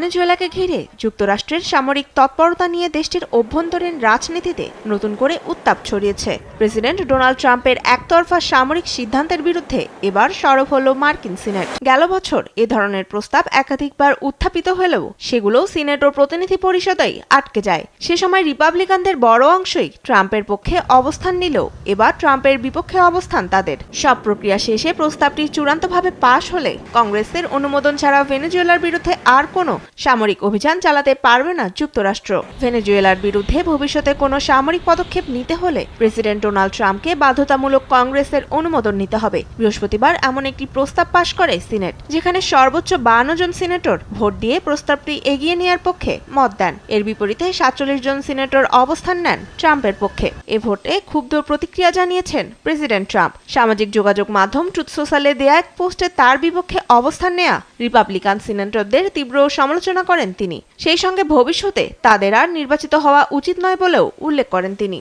ভেনেজুয়েলাকে ঘিরে যুক্তরাষ্ট্রের সামরিক তৎপরতা নিয়ে দেশটির অভ্যন্তরীণ রাজনীতিতে নতুন করে উত্তাপ ছড়িয়েছে। প্রেসিডেন্ট ডোনাল্ড ট্রাম্পের একতরফা সামরিক সিদ্ধান্তের বিরুদ্ধে এবার সরব হল মার্কিন সিনেট। গেল বছর এ ধরনের প্রস্তাব একাধিকবার উত্থাপিত হলেও সেগুলো সিনেট ও প্রতিনিধি পরিষদেই আটকে যায়। সে সময় রিপাবলিকানদের বড় অংশই ট্রাম্পের পক্ষে অবস্থান নিলেও এবার ট্রাম্পের বিপক্ষে অবস্থান তাদের। সব প্রক্রিয়া শেষে প্রস্তাবটি চূড়ান্তভাবে পাশ হলে কংগ্রেসের অনুমোদন ছাড়া ভেনেজুয়েলার বিরুদ্ধে আর কোনো সামরিক অভিযান চালাতে পারবে না যুক্তরাষ্ট্র। ভেনেজুয়েলার বিরুদ্ধে ভবিষ্যতে কোনো সামরিক পদক্ষেপ নিতে হলে প্রেসিডেন্ট ডোনাল্ড ট্রাম্পকে বাধ্যতামূলক কংগ্রেসের অনুমোদন নিতে হবে। বৃহস্পতিবার এমন একটি প্রস্তাব পাশ করে সিনেট, যেখানে সর্বোচ্চ 52 জন সিনেটর ভোট দিয়ে প্রস্তাবটি এগিয়ে নেওয়ার পক্ষে মত দেন। এর বিপরীতে 47 জন সিনেটর অবস্থান নেন ট্রাম্পের পক্ষে। এ ভোটে ক্ষুব্ধ প্রতিক্রিয়া জানিয়েছেন প্রেসিডেন্ট ট্রাম্প। সামাজিক যোগাযোগ মাধ্যম ট্রুথ সোশ্যালে দেয়া এক পোস্টে তার বিপক্ষে অবস্থান নেয়া রিপাবলিকান সিনেটরদের তীব্র সমালোচনা করেন তিনি। সেই সঙ্গে ভবিষ্যতে তাদের আর নির্বাচিত হওয়া উচিত নয় বলেও উল্লেখ করেন তিনি।